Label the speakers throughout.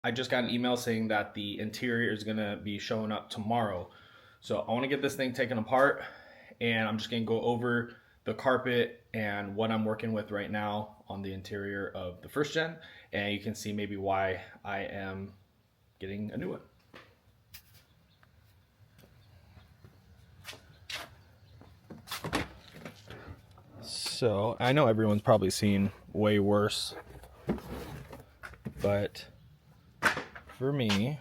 Speaker 1: I just got an email saying that the interior is gonna be showing up tomorrow. So I wanna get this thing taken apart, and I'm just gonna go over the carpet and what I'm working with right now on the interior of the first gen, and you can see maybe why I am getting a new one. So I know everyone's probably seen way worse, but for me,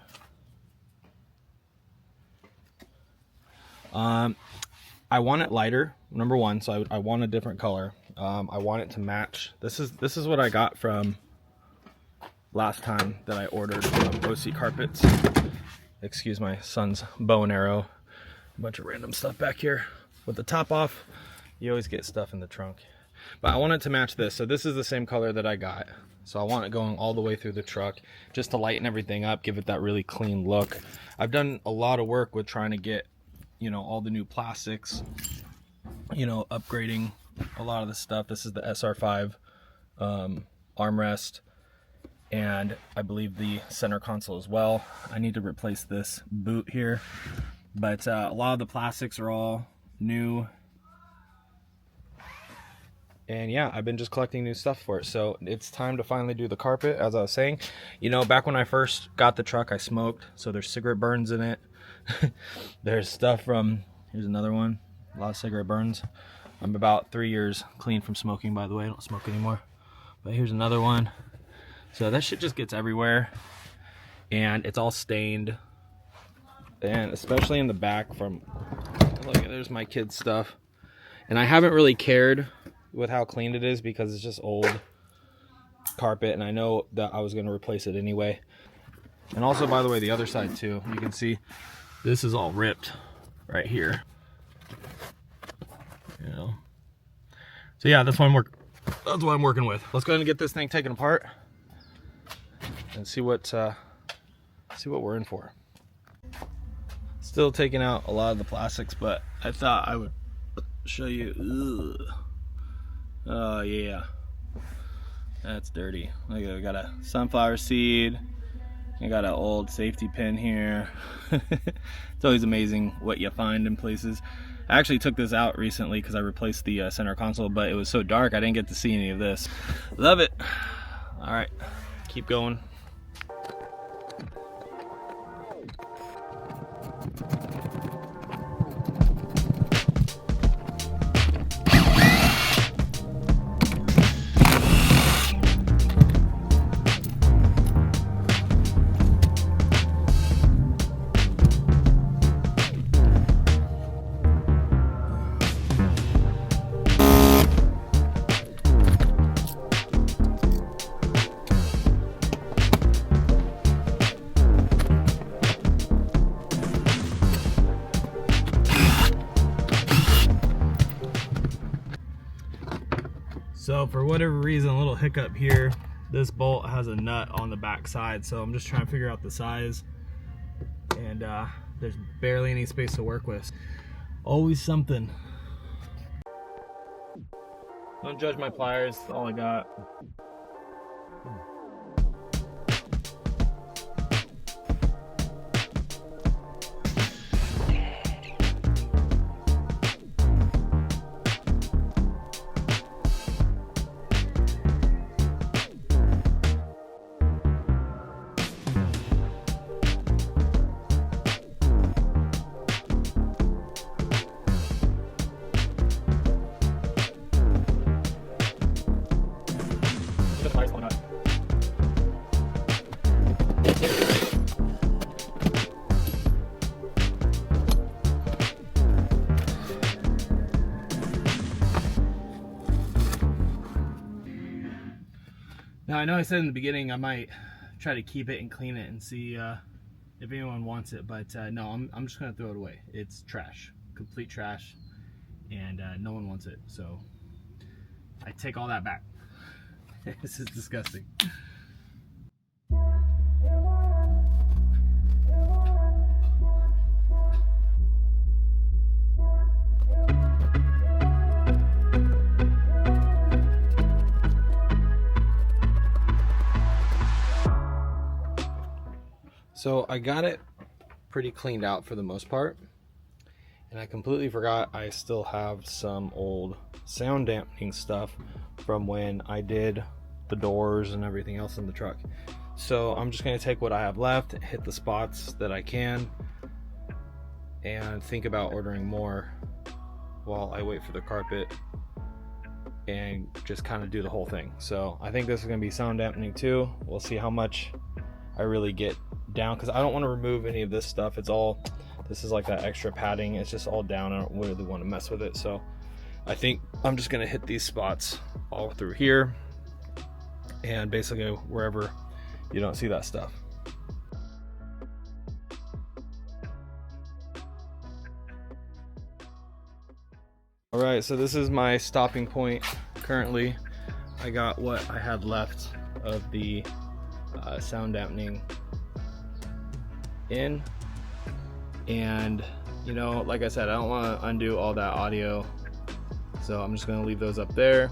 Speaker 1: I want it lighter, number one, so I want a different color. I want it to match. This is what I got from last time that I ordered from OC Carpets. Excuse my son's bow and arrow. A bunch of random stuff back here. With the top off, you always get stuff in the trunk. But I want it to match this. So this is the same color that I got. So I want it going all the way through the truck just to lighten everything up, give it that really clean look. I've done a lot of work with trying to get, you know, all the new plastics, you know, upgrading a lot of the stuff. This is the SR5 armrest, and I believe the center console as well. I need to replace this boot here, but a lot of the plastics are all new. And yeah, I've been just collecting new stuff for it. So it's time to finally do the carpet. As I was saying, you know, back when I first got the truck, I smoked. So there's cigarette burns in it. There's stuff from, here's another one, a lot of cigarette burns. I'm about 3 years clean from smoking, by the way. I don't smoke anymore. But here's another one. So that shit just gets everywhere. And it's all stained. And especially in the back from, look, there's my kids' stuff. And I haven't really cared with how clean it is because it's just old carpet, and I know that I was going to replace it anyway. And also, by the way, the other side too, you can see this is all ripped right here, you know. So yeah, that's what I'm working with. Let's go ahead and get this thing taken apart and see what we're in for. Still taking out a lot of the plastics, but I thought I would show you. Ugh. Oh yeah, that's dirty. Look, I got a sunflower seed. I got an old safety pin here. It's always amazing what you find in places. I actually took this out recently because I replaced the center console, but it was so dark I didn't get to see any of this. Love it. All right, keep going. So for whatever reason, a little hiccup here, this bolt has a nut on the back side, so I'm just trying to figure out the size, and there's barely any space to work with. Always something. Don't judge my pliers, that's all I got. Now I know I said in the beginning I might try to keep it and clean it and see if anyone wants it, but no, I'm just gonna throw it away. It's trash, complete trash, and no one wants it, so I take all that back. This is disgusting. So I got it pretty cleaned out for the most part, and I completely forgot I still have some old sound dampening stuff from when I did the doors and everything else in the truck. So I'm just going to take what I have left, hit the spots that I can, and think about ordering more while I wait for the carpet and just kind of do the whole thing. So I think this is going to be sound dampening too. We'll see how much I really get down, because I don't want to remove any of this stuff. It's all, this is like that extra padding, it's just all down. I don't really want to mess with it. So I think I'm just going to hit these spots all through here and basically wherever you don't see that stuff. All right, so this is my stopping point currently. I got what I had left of the sound dampening in, and you know, like I said, I don't want to undo all that audio, so I'm just going to leave those up there.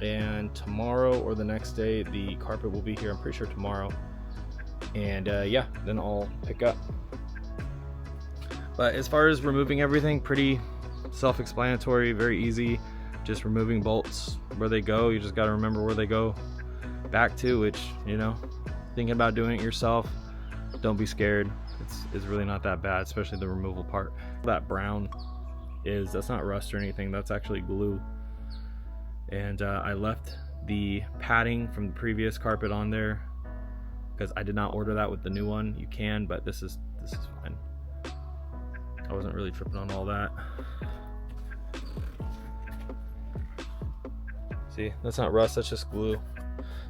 Speaker 1: And tomorrow or the next day the carpet will be here. I'm pretty sure tomorrow, and yeah, then I'll pick up. But as far as removing everything, pretty self-explanatory, very easy. Just removing bolts where they go. You just got to remember where they go back to, which, you know, thinking about doing it yourself, don't be scared. It's really not that bad, especially the removal part. That brown that's not rust or anything, that's actually glue. And I left the padding from the previous carpet on there because I did not order that with the new one. You can, but this is fine. I wasn't really tripping on all that. See, that's not rust, that's just glue.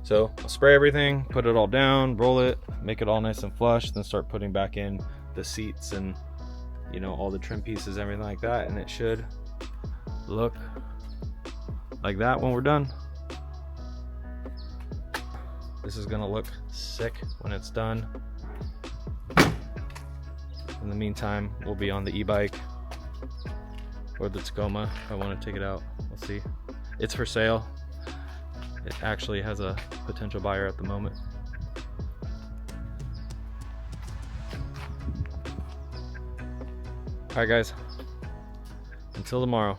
Speaker 1: So I'll spray everything, put it all down, roll it, make it all nice and flush, then start putting back in the seats and, you know, all the trim pieces, everything like that, and it should look like that when we're done. This is gonna look sick when it's done. In the meantime, we'll be on the e-bike or the Tacoma if I want to take it out. We'll see. It's for sale. It actually has a potential buyer at the moment. All right, guys. Until tomorrow.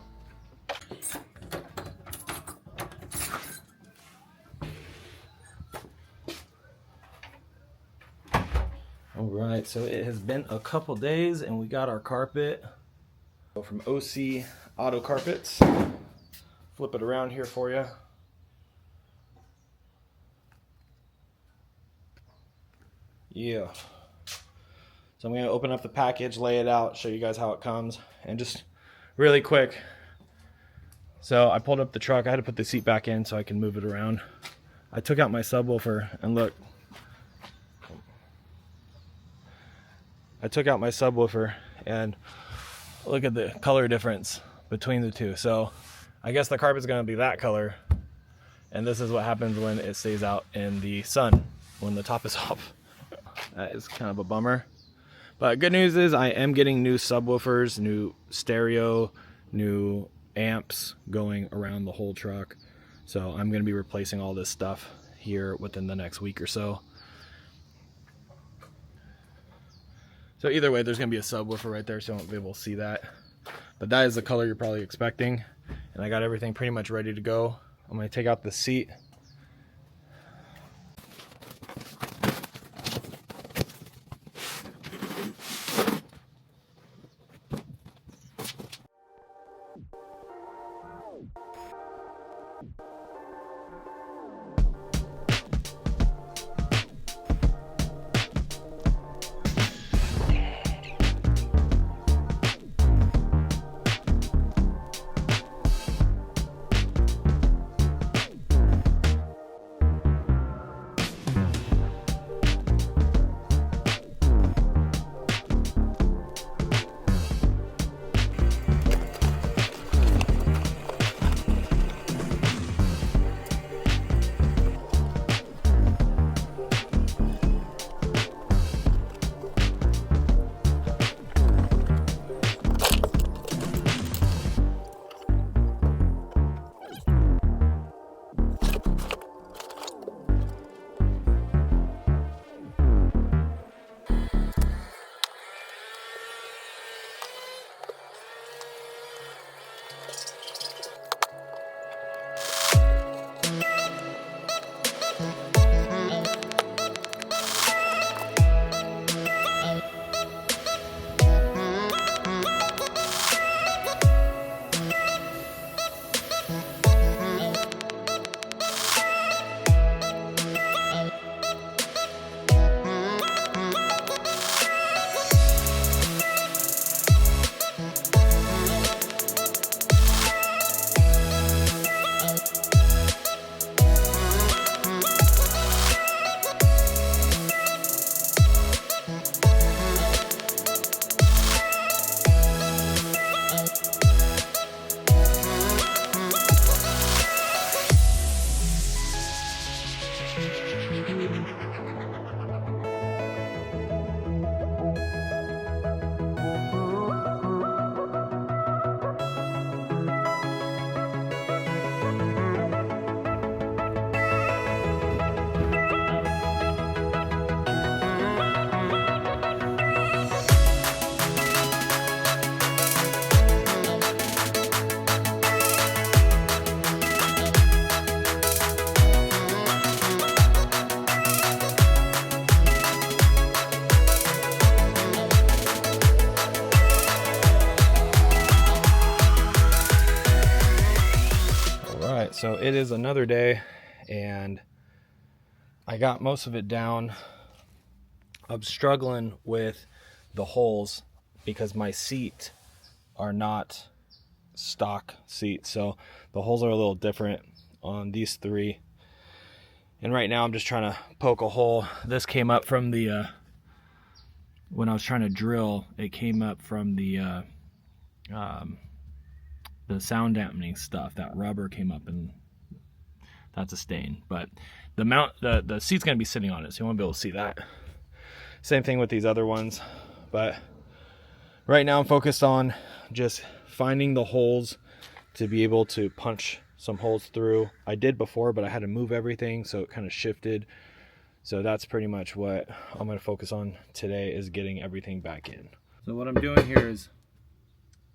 Speaker 1: All right, so it has been a couple days and we got our carpet from OC Auto Carpets. Flip it around here for you. Yeah. So I'm going to open up the package, lay it out, show you guys how it comes, and just really quick. So I pulled up the truck. I had to put the seat back in so I can move it around. I took out my subwoofer, and look. I took out my subwoofer, and look at the color difference between the two. So I guess the carpet's going to be that color, and this is what happens when it stays out in the sun when the top is off. That is kind of a bummer. But good news is I am getting new subwoofers, new stereo, new amps going around the whole truck. So I'm going to be replacing all this stuff here within the next week or so. So either way, there's going to be a subwoofer right there, so you won't be able to see that. But that is the color you're probably expecting. And I got everything pretty much ready to go. I'm going to take out the seat. right, so it is another day, and I got most of it down. I'm struggling with the holes because my seat are not stock seats, so the holes are a little different on these three. And right now I'm just trying to poke a hole. This came up from the when I was trying to drill, it came up from the sound dampening stuff. That rubber came up, and that's a stain. But the seat's gonna be sitting on it, so you won't be able to see that. Same thing with these other ones, but right now I'm focused on just finding the holes to be able to punch some holes through. I did before, but I had to move everything, so it kind of shifted. So that's pretty much what I'm going to focus on today, is getting everything back in. So what I'm doing here is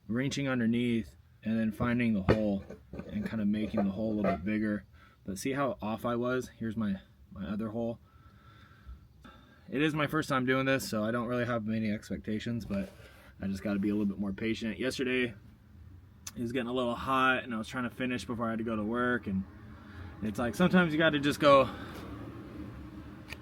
Speaker 1: reaching underneath and then finding the hole and kind of making the hole a little bit bigger. But see how off I was? Here's my other hole. It is my first time doing this, so I don't really have many expectations, but I just got to be a little bit more patient. Yesterday, it was getting a little hot, and I was trying to finish before I had to go to work, and it's like sometimes you got to just go.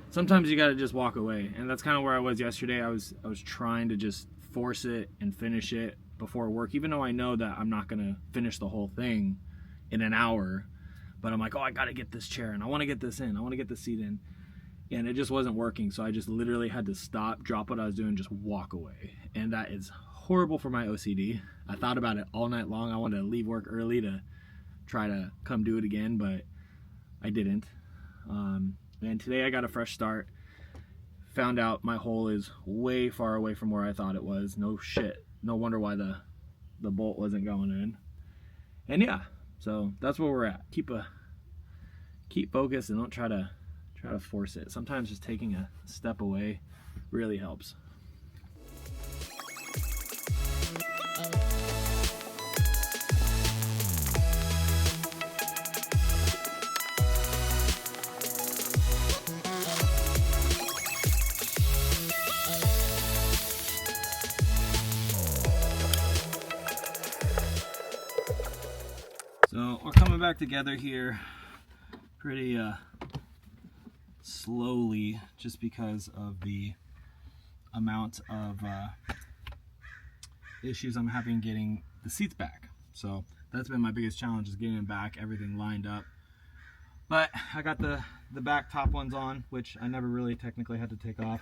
Speaker 1: Sometimes you got to just walk away, and that's kind of where I was yesterday. I was trying to just force it and finish it before work, even though I know that I'm not gonna finish the whole thing in an hour. But I'm like, oh, I got to get this chair, and I want to get this in. I want to get the seat in. And it just wasn't working, so I just literally had to stop, drop what I was doing, just walk away. And that is horrible for my OCD. I thought about it all night long. I wanted to leave work early to try to come do it again, but I didn't. And today I got a fresh start. Found out my hole is way far away from where I thought it was. No shit. No wonder why the bolt wasn't going in. And yeah, so that's where we're at. Keep focused and don't try to force it. Sometimes just taking a step away really helps. So we're coming back together here pretty slowly, just because of the amount of issues I'm having getting the seats back. So that's been my biggest challenge, is getting them back, everything lined up. But I got the back top ones on, which I never really technically had to take off.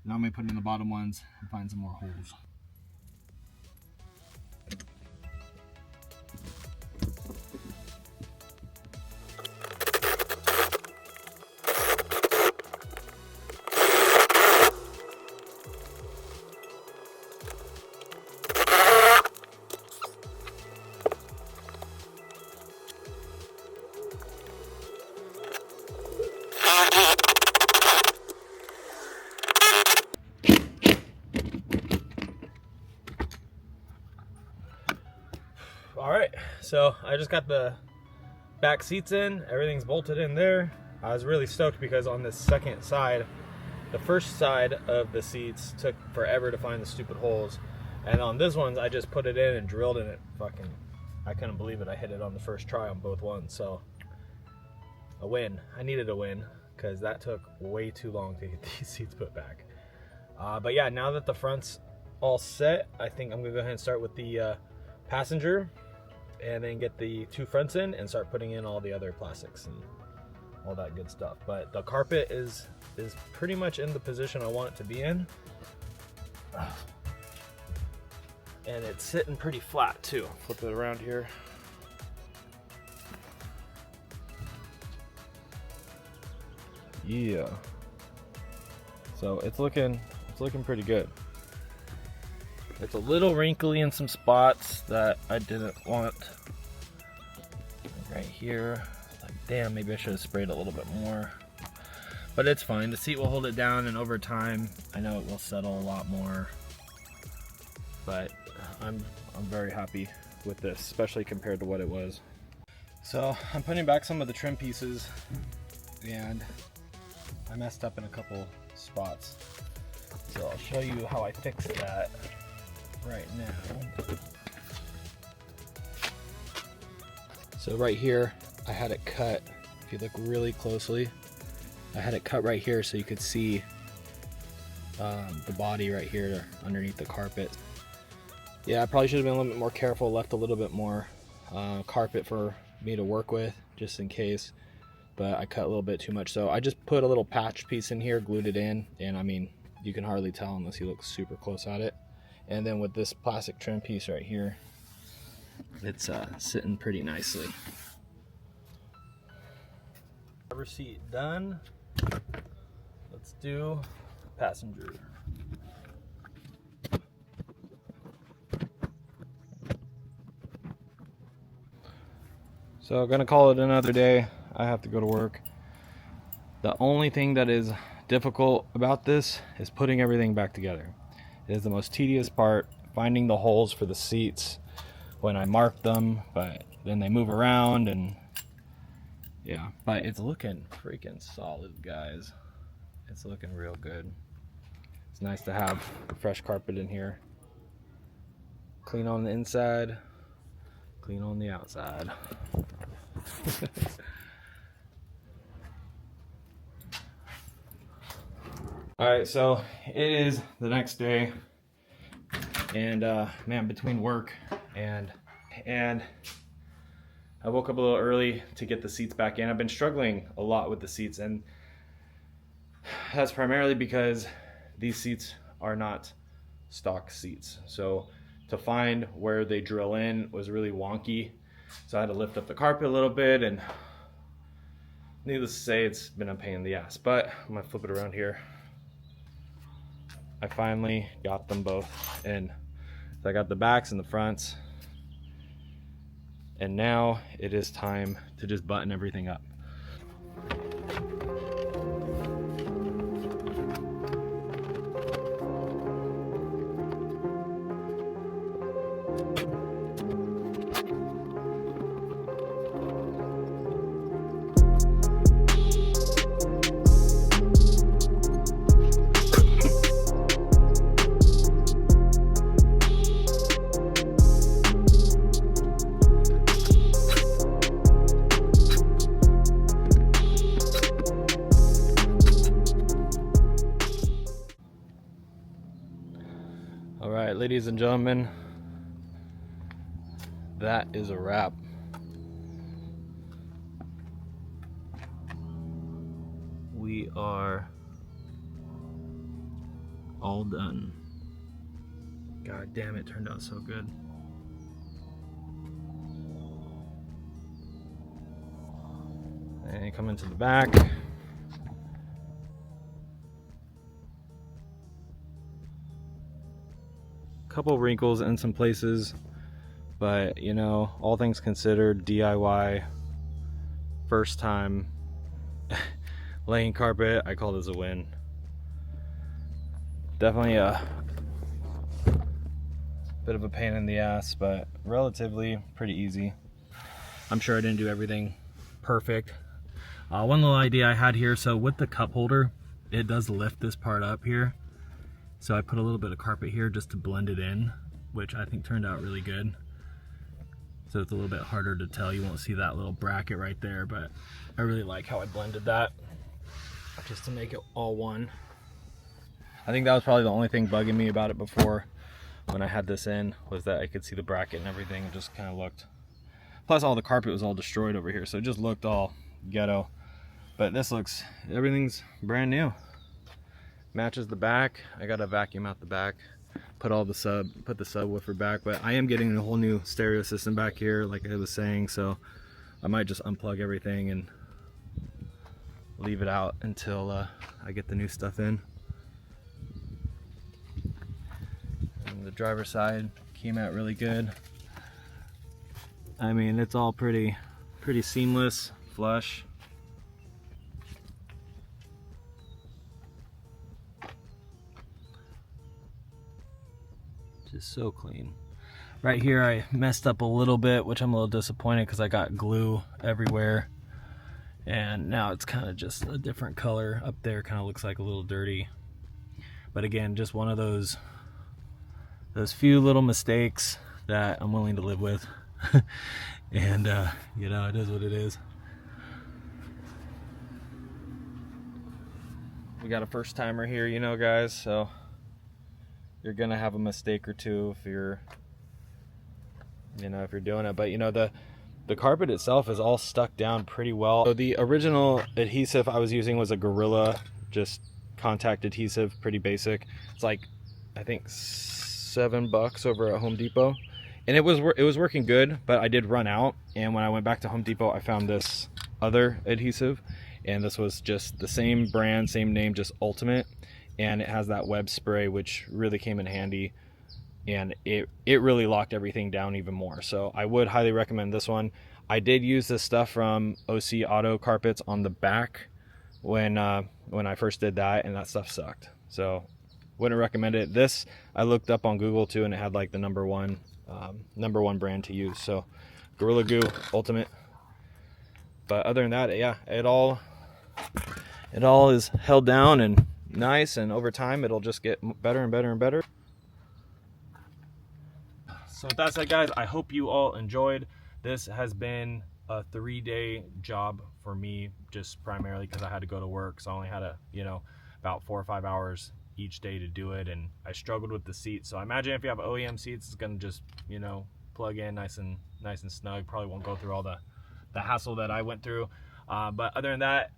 Speaker 1: Now I'm going to put in the bottom ones and find some more holes. All right, so I just got the back seats in, everything's bolted in there. I was really stoked because on this second side, the first side of the seats took forever to find the stupid holes. And on this one, I just put it in and drilled in it. Fucking, I couldn't believe it. I hit it on the first try on both ones. So a win. I needed a win because that took way too long to get these seats put back. But yeah, now that the front's all set, I think I'm gonna go ahead and start with the passenger, and then get the two fronts in and start putting in all the other plastics and all that good stuff. But the carpet is pretty much in the position I want it to be in. And it's sitting pretty flat too. Flip it around here. Yeah. So it's looking pretty good. It's a little wrinkly in some spots that I didn't want. Right here, like, damn, maybe I should have sprayed a little bit more. But it's fine, the seat will hold it down, and over time, I know it will settle a lot more. But I'm very happy with this, especially compared to what it was. So I'm putting back some of the trim pieces, and I messed up in a couple spots. So I'll show you how I fixed that right now. So right here, I had it cut. If you look really closely, I had it cut right here so you could see the body right here underneath the carpet. Yeah, I probably should have been a little bit more careful, left a little bit more carpet for me to work with, just in case. But I cut a little bit too much. So I just put a little patch piece in here, glued it in, and I mean, you can hardly tell unless you look super close at it. And then with this plastic trim piece right here, it's sitting pretty nicely. Driver seat done. Let's do passenger. So I'm gonna call it another day. I have to go to work. The only thing that is difficult about this is putting everything back together. It is the most tedious part, finding the holes for the seats when I mark them, but then they move around and yeah, but it's looking freaking solid, guys. It's looking real good. It's nice to have fresh carpet in here. Clean on the inside, clean on the outside. Alright, so it is the next day, and man, between work and I woke up a little early to get the seats back in. I've been struggling a lot with the seats, and that's primarily because these seats are not stock seats. So to find where they drill in was really wonky. So I had to lift up the carpet a little bit, and needless to say, it's been a pain in the ass. But I'm gonna flip it around here. I finally got them both in. So I got the backs and the fronts. And now it is time to just button everything up. All right, ladies and gentlemen, that is a wrap. We are all done. God damn, it turned out so good. And you come into the back. Couple wrinkles in some places, but you know, all things considered, DIY, first time laying carpet, I call this a win. Definitely a bit of a pain in the ass, but relatively pretty easy. I'm sure I didn't do everything perfect. One little idea I had here, so with the cup holder, it does lift this part up here. So I put a little bit of carpet here just to blend it in, which I think turned out really good. So it's a little bit harder to tell. You won't see that little bracket right there, but I really like how I blended that just to make it all one. I think that was probably the only thing bugging me about it before when I had this in, was that I could see the bracket and everything. It just kind of looked, plus all the carpet was all destroyed over here, so it just looked all ghetto. But this looks, everything's brand new. Matches the back. I gotta vacuum out the back, put the subwoofer back, but I am getting a whole new stereo system back here, like I was saying, so I might just unplug everything and leave it out until I get the new stuff in. And the driver's side came out really good. I mean, it's all pretty seamless, flush. Just so clean. Right here I messed up a little bit, which I'm a little disappointed because I got glue everywhere, and now it's kind of just a different color. Up there kind of looks like a little dirty, but again, just one of those few little mistakes that I'm willing to live with. And you know, it is what it is. We got a first timer here, you know, guys, so you're gonna have a mistake or two if you're, you know, if you're doing it. But you know, the carpet itself is all stuck down pretty well. So the original adhesive I was using was a Gorilla, just contact adhesive, pretty basic. It's like, I think $7 over at Home Depot, and it was working good, but I did run out. And when I went back to Home Depot, I found this other adhesive, and this was just the same brand, same name, just Ultimate, and it has that web spray, which really came in handy, and it really locked everything down even more. So I would highly recommend this one. I did use this stuff from OC Auto Carpets on the back when I first did that, and that stuff sucked, so wouldn't recommend it. This I looked up on Google too, and it had like the number one brand to use. So Gorilla Glue Ultimate. But other than that, yeah, it all is held down and nice, and over time it'll just get better and better and better. So with that said, guys, I hope you all enjoyed. This has been a 3-day job for me, just primarily because I had to go to work, so I only had about 4 or 5 hours each day to do it, and I struggled with the seats. So I imagine if you have OEM seats, it's gonna just, you know, plug in nice and snug. Probably won't go through all the hassle that I went through, but other than that,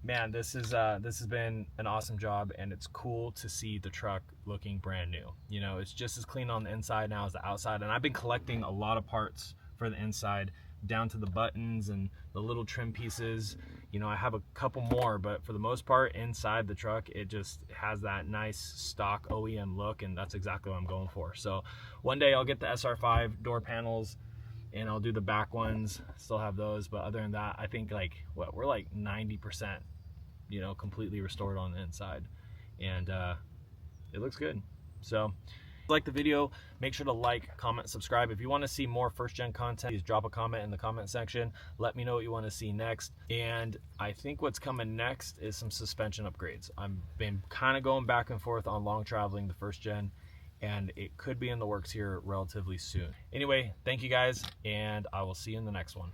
Speaker 1: man, this has been an awesome job, and it's cool to see the truck looking brand new. You know, it's just as clean on the inside now as the outside, and I've been collecting a lot of parts for the inside, down to the buttons and the little trim pieces. You know, I have a couple more, but for the most part, inside the truck, it just has that nice stock OEM look, and that's exactly what I'm going for. So one day I'll get the SR5 door panels, and I'll do the back ones, still have those. But other than that, I think we're like 90%, you know, completely restored on the inside, and it looks good. So if you like the video, make sure to like, comment, subscribe. If you want to see more first gen content, please drop a comment in the comment section. Let me know what you want to see next. And I think what's coming next is some suspension upgrades. I've been kind of going back and forth on long traveling the first gen, and it could be in the works here relatively soon. Anyway, thank you guys, and I will see you in the next one.